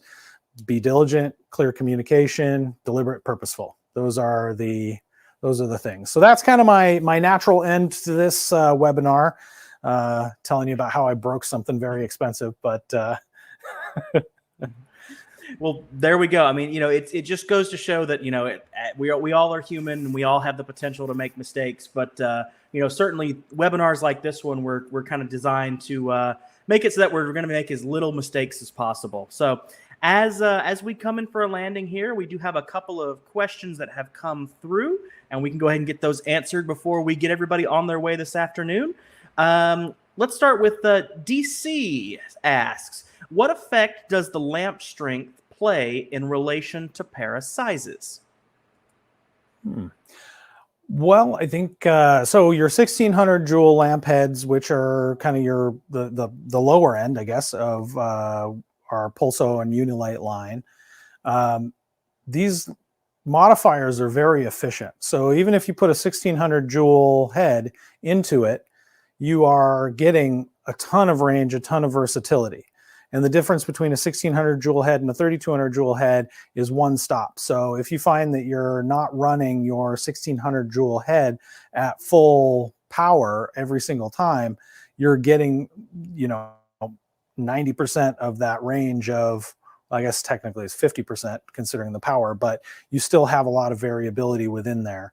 be diligent, clear communication, deliberate, purposeful. Those are the things. So that's kind of my natural end to this webinar, telling you about how I broke something very expensive, but well, there we go. I mean, it just goes to show that, we all are human and we all have the potential to make mistakes. But, certainly webinars like this one, we're kind of designed to make it so that we're going to make as little mistakes as possible. So as we come in for a landing here, we do have a couple of questions that have come through, and we can go ahead and get those answered before we get everybody on their way this afternoon. Let's start with DC asks, what effect does the lamp strength play in relation to para sizes? Well, I think so. Your 1600 joule lamp heads, which are kind of the lower end, I guess, of our Pulso and Unilight line. These modifiers are very efficient. So even if you put a 1600 joule head into it, you are getting a ton of range, a ton of versatility. And the difference between a 1600 joule head and a 3200 joule head is one stop. So if you find that you're not running your 1600 joule head at full power every single time, you're getting, 90% of that range of, I guess technically it's 50% considering the power, but you still have a lot of variability within there.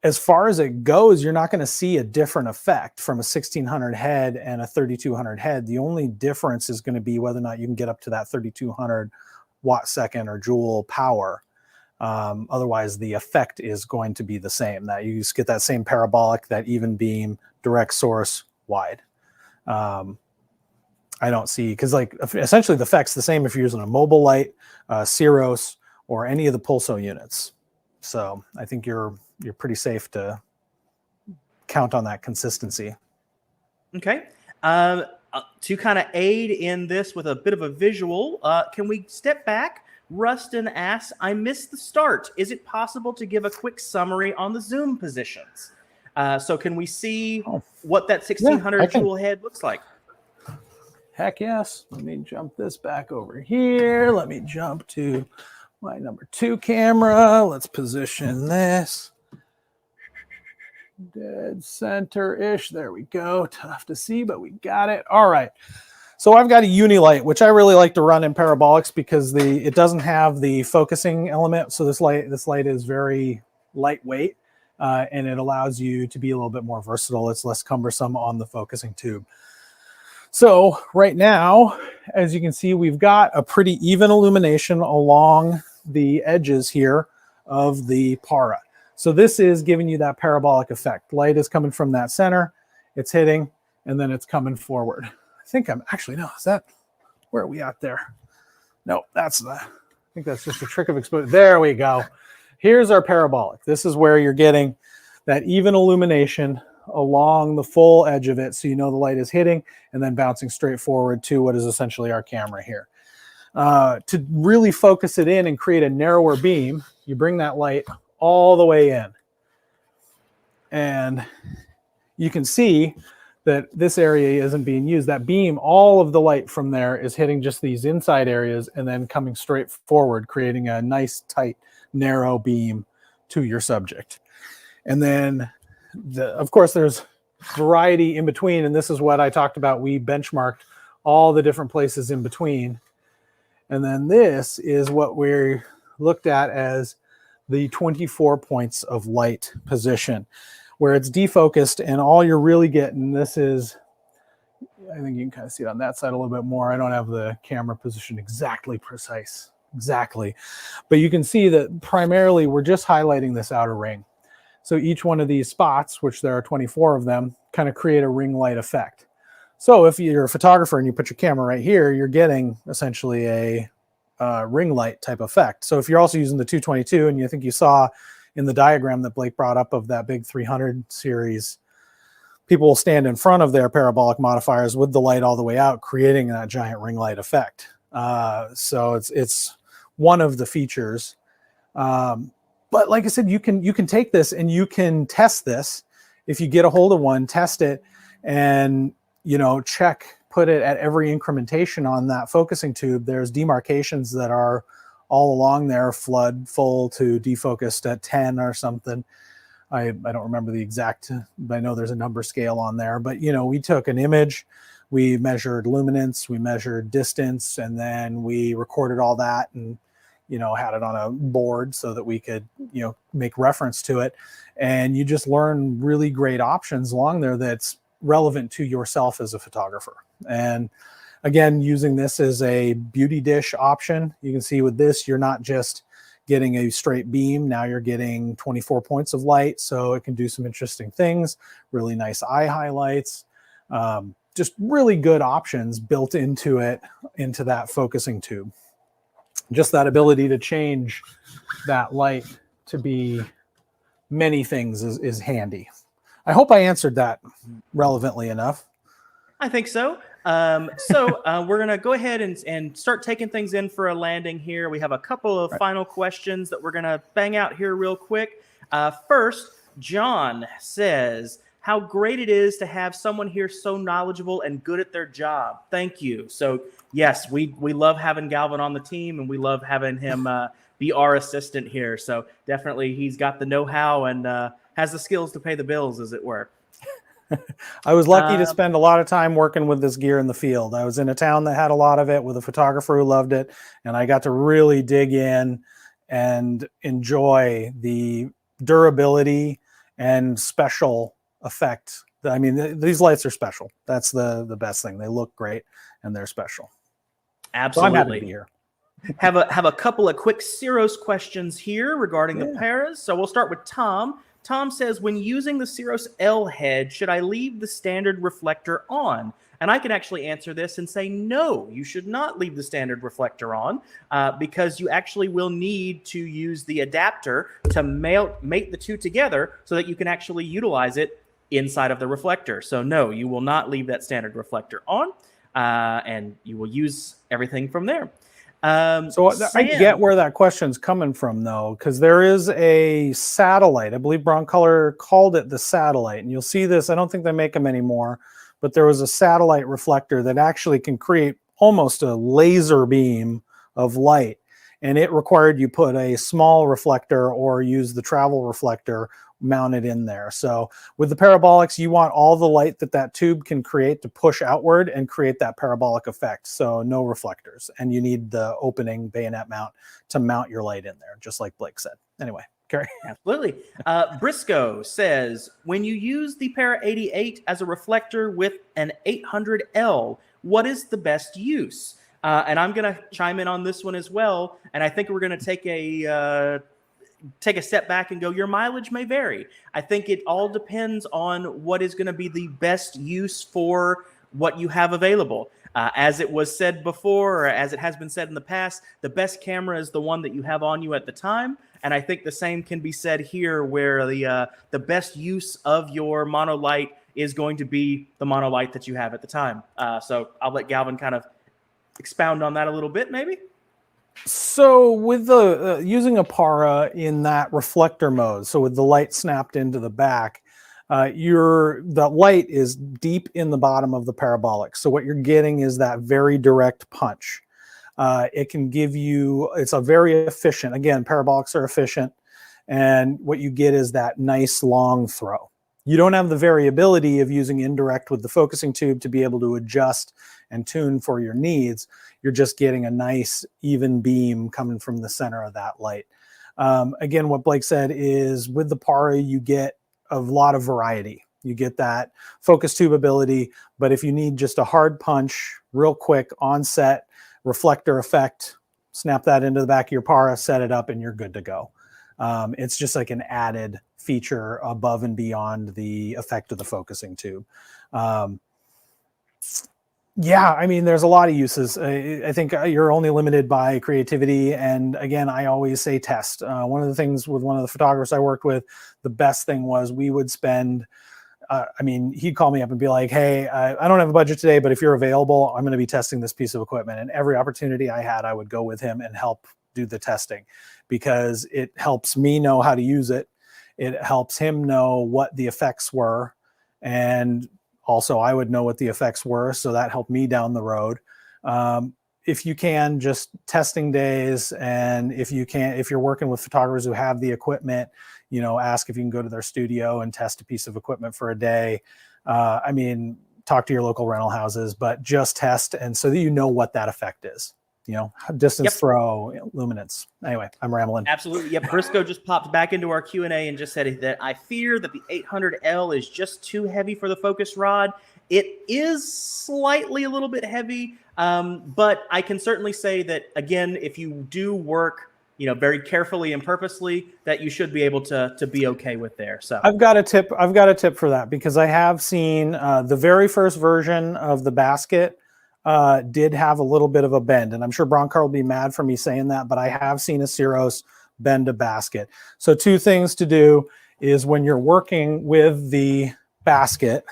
As far as it goes, you're not going to see a different effect from a 1600 head and a 3200 head. The only difference is going to be whether or not you can get up to that 3200 watt second or joule power. Otherwise, the effect is going to be the same, that you just get that same parabolic, that even beam, direct source, wide. I don't see, because essentially the effect's the same if you're using a mobile light, Ceros, or any of the Pulso units. So I think you're pretty safe to count on that consistency. Okay. To kind of aid in this with a bit of a visual, can we step back? Rustin asks, I missed the start. Is it possible to give a quick summary on the zoom positions? So can we see what that 1600 joule head looks like? Heck yes. Let me jump this back over here. Let me jump to my number 2 camera. Let's position this dead center-ish. There we go. Tough to see, but we got it. All right. So I've got a Unilight, which I really like to run in parabolics because it doesn't have the focusing element. So this light is very lightweight, and it allows you to be a little bit more versatile. It's less cumbersome on the focusing tube. So right now, as you can see, we've got a pretty even illumination along the edges here of the para. So this is giving you that parabolic effect. Light is coming from that center, it's hitting, and then it's coming forward. I think where are we at there? No, I think that's just a trick of exposure. There we go. Here's our parabolic. This is where you're getting that even illumination along the full edge of it, so you know the light is hitting and then bouncing straight forward to what is essentially our camera here. To really focus it in and create a narrower beam, you bring that light all the way in. And you can see that this area isn't being used. That beam, all of the light from there is hitting just these inside areas and then coming straight forward, creating a nice, tight, narrow beam to your subject. And then of course, there's variety in between, and this is what I talked about. We benchmarked all the different places in between. And then this is what we looked at as the 24 points of light position, where it's defocused, and all you're really getting, this is, I think you can kind of see it on that side a little bit more. I don't have the camera position exactly precise exactly. But you can see that primarily we're just highlighting this outer ring. So each one of these spots, which there are 24 of them, kind of create a ring light effect. So if you're a photographer and you put your camera right here, you're getting essentially a ring light type effect. So if you're also using the 222, and you think you saw in the diagram that Blake brought up of that big 300 series, people will stand in front of their parabolic modifiers with the light all the way out, creating that giant ring light effect. So it's one of the features. But like I said, you can take this and you can test this. If you get a hold of one, test it, and put it at every incrementation on that focusing tube. There's demarcations that are all along there, flood, full to defocused at 10 or something. I don't remember the exact, but I know there's a number scale on there. But we took an image, we measured luminance, we measured distance, and then we recorded all that and had it on a board so that we could make reference to it. And you just learn really great options along there that's relevant to yourself as a photographer. And again, using this as a beauty dish option, you can see with this, you're not just getting a straight beam. Now you're getting 24 points of light. So it can do some interesting things, really nice eye highlights, just really good options built into it, into that focusing tube. Just that ability to change that light to be many things is handy. I hope I answered that relevantly enough. I think so. We're going to go ahead and start taking things in for a landing here. We have a couple of final questions that we're going to bang out here real quick. First, John says, how great it is to have someone here so knowledgeable and good at their job. Thank you. So yes, we love having Galvin on the team, and we love having him be our assistant here. So definitely he's got the know-how and has the skills to pay the bills, as it were. I was lucky to spend a lot of time working with this gear in the field. I was in a town that had a lot of it with a photographer who loved it, and I got to really dig in and enjoy the durability and special effect. I mean, these lights are special. That's the best thing. They look great and they're special. Absolutely. So I'm happy to be here. Have a couple of quick Ceros questions here regarding the paras. So we'll start with Tom. Tom says, when using the Ceros L head, should I leave the standard reflector on? And I can actually answer this and say, no, you should not leave the standard reflector on because you actually will need to use the adapter to mate the two together so that you can actually utilize it inside of the reflector. So no, you will not leave that standard reflector on and you will use everything from there. So I get where that question's coming from, though, because there is a satellite. I believe Broncolor called it the satellite, and you'll see this. I don't think they make them anymore, but there was a satellite reflector that actually can create almost a laser beam of light, and it required you put a small reflector or use the travel reflector mounted in there. So with the parabolics, you want all the light that tube can create to push outward and create that parabolic effect. So no reflectors, and you need the opening bayonet mount to mount your light in there, just like Blake said. Anyway, carry. Absolutely. Briscoe says, when you use the Para 88 as a reflector with an 800L, what is the best use? And I'm going to chime in on this one as well. And I think we're going to take a step back and go, your mileage may vary. I think it all depends on what is going to be the best use for what you have available. As it was said before, or as it has been said in the past, the best camera is the one that you have on you at the time. And I think the same can be said here, where the best use of your monolight is going to be the monolight that you have at the time. So I'll let Galvin kind of expound on that a little bit, maybe. So with the using a para in that reflector mode, so with the light snapped into the back, the light is deep in the bottom of the parabolic. So what you're getting is that very direct punch. It can give you, it's a very efficient, again, parabolics are efficient, and what you get is that nice long throw. You don't have the variability of using indirect with the focusing tube to be able to adjust and tune for your needs. You're just getting a nice even beam coming from the center of that light. Again, what Blake said is with the para, you get a lot of variety. You get that focus tube ability, but if you need just a hard punch, real quick onset reflector effect, snap that into the back of your para, set it up, and you're good to go. It's just like an added feature above and beyond the effect of the focusing tube. Yeah, I mean, there's a lot of uses. I think you're only limited by creativity. And again, I always say test. One of the things with one of the photographers I worked with, the best thing was we would spend, he'd call me up and be like, hey, I don't have a budget today, but if you're available, I'm going to be testing this piece of equipment. And every opportunity I had, I would go with him and help do the testing, because it helps me know how to use it. It helps him know what the effects were. And also, I would know what the effects were, so that helped me down the road. If you can, just testing days, and if you're working with photographers who have the equipment, ask if you can go to their studio and test a piece of equipment for a day. Talk to your local rental houses, but just test, and so that you know what that effect is. Distance, throw, luminance. Anyway, I'm rambling. Absolutely. Yep. Briscoe just popped back into our Q&A and just said that I fear that the 800L is just too heavy for the focus rod. It is slightly a little bit heavy, but I can certainly say that, again, if you do work, very carefully and purposely, that you should be able to be okay with there. So I've got a tip for that, because I have seen the very first version of the basket did have a little bit of a bend, and I'm sure Broncolor will be mad for me saying that, but I have seen a Ceros bend a basket. So two things to do is, when you're working with the basket,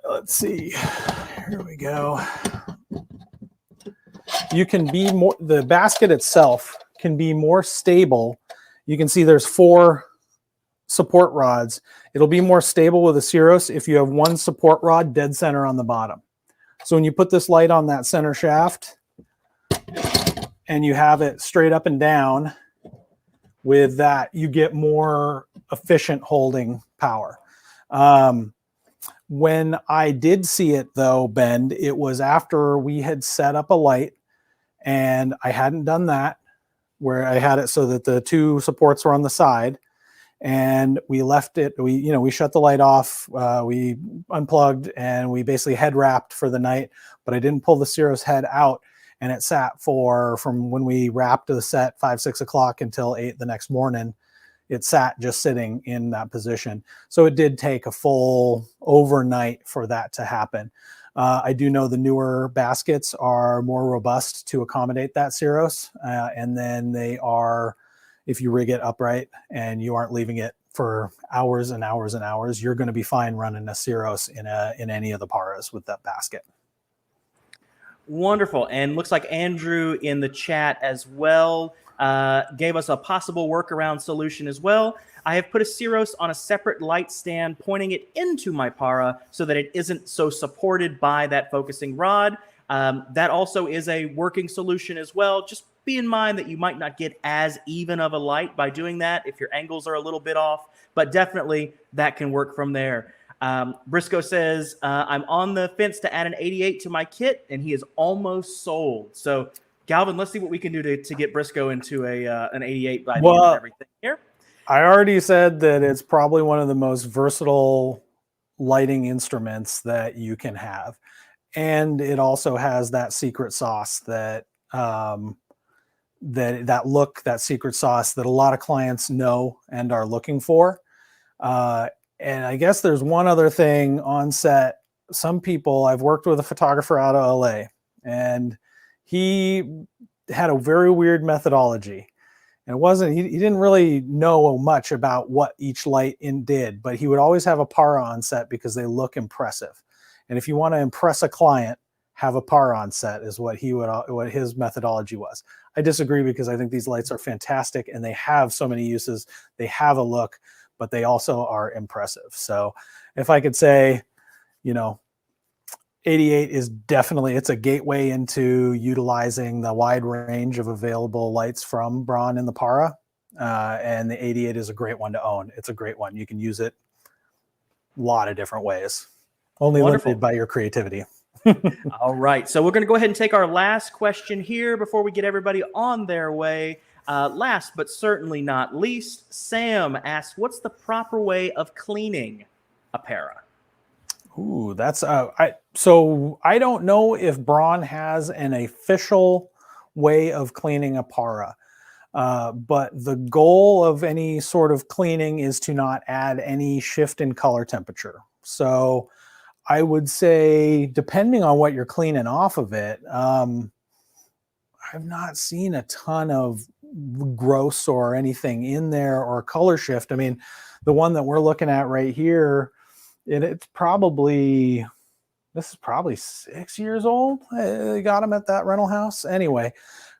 let's see, here we go. You can be more, the basket itself can be more stable. You can see there's 4 support rods. It'll be more stable with a Ceros if you have one support rod dead center on the bottom. So when you put this light on that center shaft and you have it straight up and down, with that, you get more efficient holding power. When I did see it, though, bend, it was after we had set up a light, and I hadn't done that, where I had it so that the 2 supports were on the side. And we left it, we shut the light off, we unplugged, and we basically head wrapped for the night, but I didn't pull the Ceros head out, and it sat from when we wrapped the set 5, 6 o'clock until 8 the next morning. It sat just sitting in that position. So it did take a full overnight for that to happen. I do know the newer baskets are more robust to accommodate that Ceros, and then they are, if you rig it upright and you aren't leaving it for hours and hours and hours, you're going to be fine running a Ceros in any of the paras with that basket. Wonderful. And looks like Andrew in the chat as well gave us a possible workaround solution as well. I have put a Ceros on a separate light stand, pointing it into my para so that it isn't so supported by that focusing rod. That also is a working solution as well. Just be in mind that you might not get as even of a light by doing that if your angles are a little bit off, but definitely that can work from there. Briscoe says, I'm on the fence to add an 88 to my kit, and he is almost sold. So, Galvin, let's see what we can do to get Briscoe into an 88 by the end of everything here. I already said that it's probably one of the most versatile lighting instruments that you can have. And it also has that secret sauce that that secret sauce that a lot of clients know and are looking for. And I guess there's one other thing on set. Some people, I've worked with a photographer out of LA, and he had a very weird methodology. And he didn't really know much about what each light did, but he would always have a para on set because they look impressive. And if you want to impress a client, have a para on set is what his methodology was. I disagree, because I think these lights are fantastic and they have so many uses. They have a look, but they also are impressive. So if I could say, 88 is definitely, it's a gateway into utilizing the wide range of available lights from Bron in the para. And the 88 is a great one to own. It's a great one. You can use it a lot of different ways. Only limited by your creativity. All right. So we're going to go ahead and take our last question here before we get everybody on their way. Last but certainly not least, Sam asks, what's the proper way of cleaning a para? Ooh, that's so I don't know if Braun has an official way of cleaning a para. But the goal of any sort of cleaning is to not add any shift in color temperature. So I would say, depending on what you're cleaning off of it, I've not seen a ton of gross or anything in there or color shift. I mean, the one that we're looking at right here, it's probably, this is probably 6 years old. I got them at that rental house. Anyway,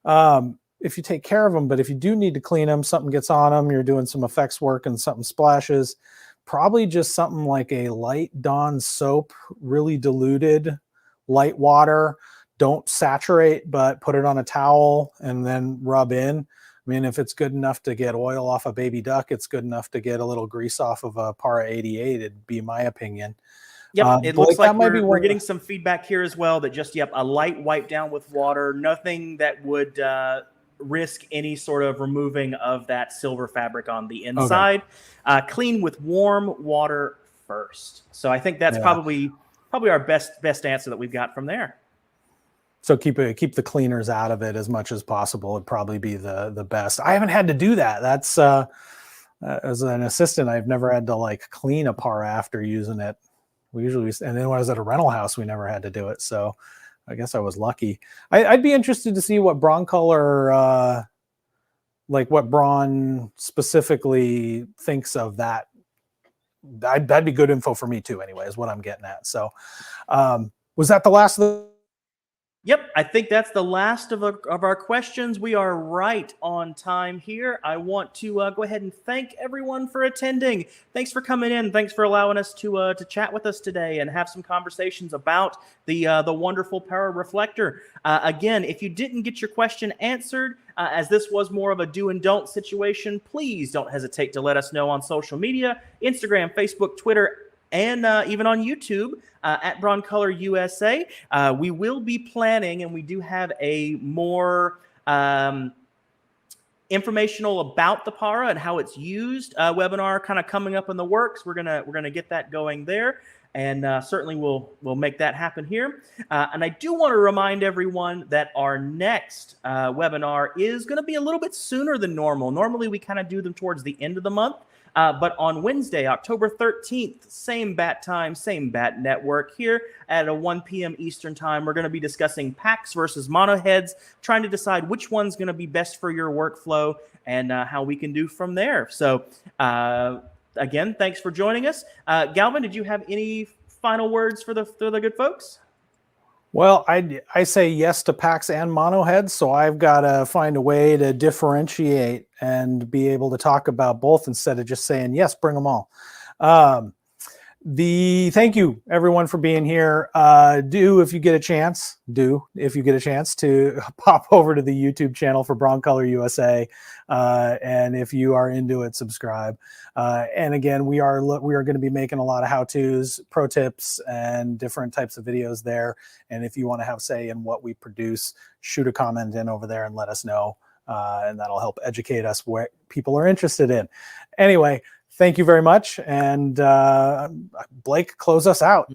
if you take care of them, but if you do need to clean them, something gets on them, you're doing some effects work and something splashes, probably just something like a light Dawn soap, really diluted, light water. Don't saturate, but put it on a towel and then rub in. I mean, if it's good enough to get oil off a baby duck, it's good enough to get a little grease off of a Para 88, it'd be my opinion. Yep, it looks like we're getting some feedback here as well that just, a light wipe down with water, nothing that would risk any sort of removing of that silver fabric on the inside. Okay. Clean with warm water first. So I think that's probably our best answer that we've got from there. So keep the cleaners out of it as much as possible would probably be the best. I haven't had to do that. That's as an assistant, I've never had to like clean a Para after using it. We usually, and then when I was at a rental house, we never had to do it. So I guess I was lucky. I'd be interested to see what Broncolor, like what Braun specifically thinks of that. That'd be good info for me too, anyway, is what I'm getting at. So was that the last of the... Yep, I think that's the last of our questions. We are right on time here. I want to go ahead and thank everyone for attending. Thanks for coming in. Thanks for allowing us to chat with us today and have some conversations about the wonderful Para Reflector. Again, if you didn't get your question answered, as this was more of a do and don't situation, please don't hesitate to let us know on social media, Instagram, Facebook, Twitter, and even on YouTube at Broncolor USA. We will be planning, and we do have a more informational about the Para and how it's used webinar kind of coming up in the works. We're gonna get that going there, and certainly we'll make that happen here. And I do want to remind everyone that our next webinar is going to be a little bit sooner than normal. Normally we kind of do them towards the end of the month. But on Wednesday, October 13th, same bat time, same bat network here at 1 p.m. Eastern time, we're going to be discussing packs versus mono heads, trying to decide which one's going to be best for your workflow and how we can do from there. So again, thanks for joining us. Galvin, did you have any final words for the good folks? Well, I say yes to packs and mono heads, so I've got to find a way to differentiate and be able to talk about both instead of just saying, yes, bring them all. Thank you everyone for being here. If you get a chance to pop over to the YouTube channel for Broncolor USA. And if you are into it, subscribe. And again, we are going to be making a lot of how-tos, pro tips, and different types of videos there. And if you want to have say in what we produce, shoot a comment in over there and let us know. And that'll help educate us what people are interested in. Anyway, thank you very much. And Blake, close us out.